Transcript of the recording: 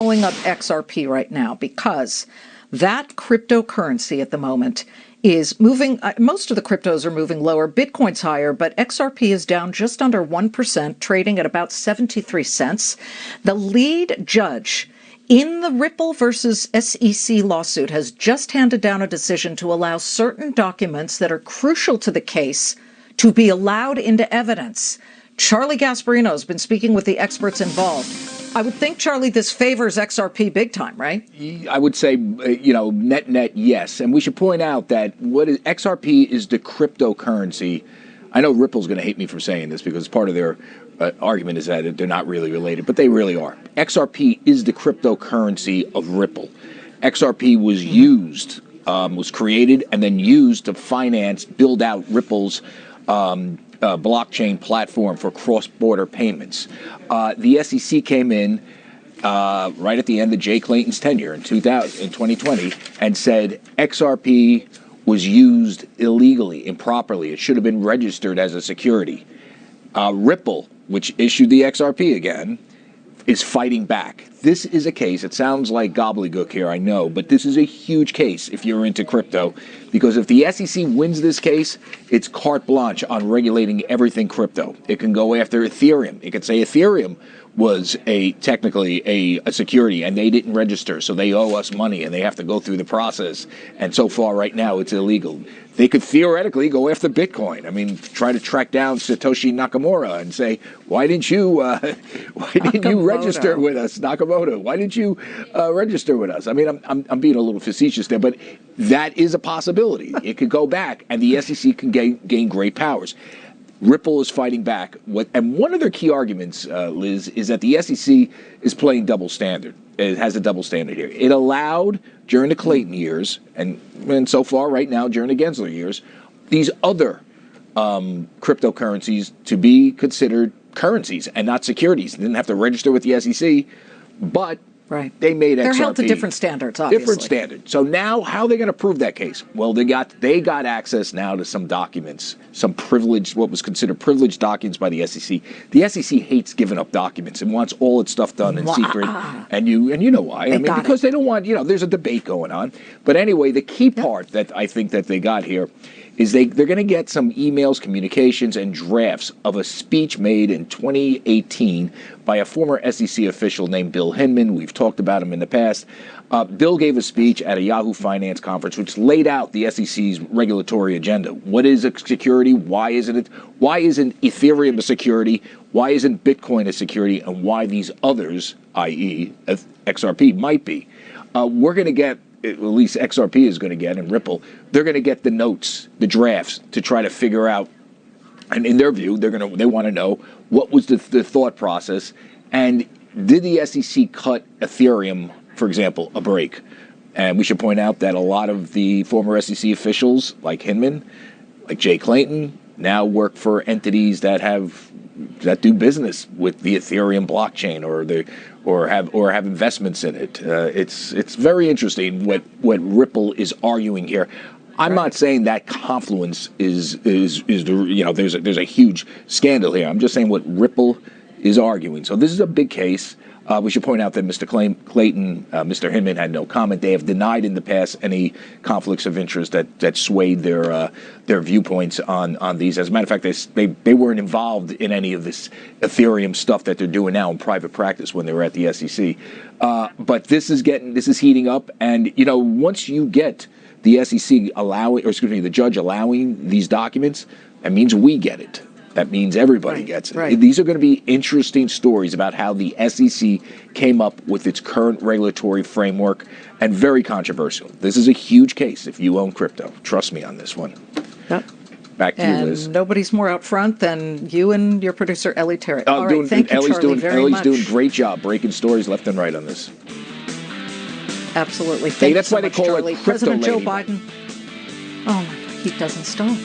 pulling up XRP right now because that cryptocurrency at the moment is moving. Most of the cryptos are moving lower. Bitcoin's higher, but XRP is down just under 1%, trading at about 73 cents. The lead judge in the Ripple versus SEC lawsuit has just handed down a decision to allow certain documents that are crucial to the case to be allowed into evidence. Charlie Gasparino has been speaking with the experts involved. I would think, Charlie, this favors XRP big time, right? I would say, net, yes. And we should point out that XRP is the cryptocurrency. I know Ripple's going to hate me for saying this because part of their argument is that they're not really related, but they really are. XRP is the cryptocurrency of Ripple. XRP was was created and then used to build out Ripple's blockchain platform for cross-border payments. The SEC came in right at the end of Jay Clayton's tenure in 2020 and said XRP was used illegally, improperly. It should have been registered as a security. Ripple, which issued the XRP again, is fighting back. This is a case, it sounds like gobbledygook here, I know, but this is a huge case if you're into crypto, because if the SEC wins this case, it's carte blanche on regulating everything crypto. It can go after Ethereum. It could say Ethereum was technically a security and they didn't register, so they owe us money and they have to go through the process. And so far right now it's illegal. They could theoretically go after Bitcoin. I mean, try to track down Satoshi Nakamoto and say, why didn't you register with us, Nakamoto? Why didn't you register with us? I mean, I'm being a little facetious there, but that is a possibility. It could go back and the SEC can gain great powers. Ripple is fighting back. And one of their key arguments, Liz, is that the SEC is playing double standard. It has a double standard here. It allowed, during the Clayton years, and so far right now during the Gensler years, these other cryptocurrencies to be considered currencies and not securities. They didn't have to register with the SEC, but they made XRP. They're held to different standards, obviously. Different standards. So now, how are they going to prove that case? Well, they got access now to some documents, some privileged, what was considered privileged documents by the SEC. The SEC hates giving up documents and wants all its stuff done in secret. And you know why? I mean, because they don't want, there's a debate going on. But anyway, the key part that I think that they got here is they're going to get some emails, communications, and drafts of a speech made in 2018 by a former SEC official named Bill Hinman. We've talked about him in the past. Bill gave a speech at a Yahoo Finance conference which laid out the SEC's regulatory agenda. What is a security? Why isn't it? Why isn't Ethereum a security? Why isn't Bitcoin a security? And why these others, i.e. XRP, might be. We're going to get, at least XRP is going to get, and Ripple, they're going to get the notes, the drafts, to try to figure out, and in their view, they want to know what was the thought process, and did the SEC cut Ethereum, for example, a break? And we should point out that a lot of the former SEC officials, like Hinman, like Jay Clayton, now work for entities that do business with the Ethereum blockchain or have investments in it. It's very interesting what Ripple is arguing here. I'm not saying that confluence is there's a huge scandal here. I'm just saying what Ripple is arguing. So this is a big case. We should point out that Mr. Clayton, Mr. Hinman had no comment. They have denied in the past any conflicts of interest that swayed their viewpoints on these. As a matter of fact, they weren't involved in any of this Ethereum stuff that they're doing now in private practice when they were at the SEC. But this is heating up, and once you get the SEC the judge allowing these documents, that means we get it. That means everybody gets it. Right. These are going to be interesting stories about how the SEC came up with its current regulatory framework, and very controversial. This is a huge case if you own crypto. Trust me on this one. Yep. Back to you, Liz. And nobody's more out front than you and your producer, Ellie Terrett. All right, thank you, Charlie, very much. Ellie's doing a great job breaking stories left and right on this. Absolutely. Thank you that's so why they much, call Charlie. it Crypto President Joe Lady. Biden. Oh, my God, he doesn't stop.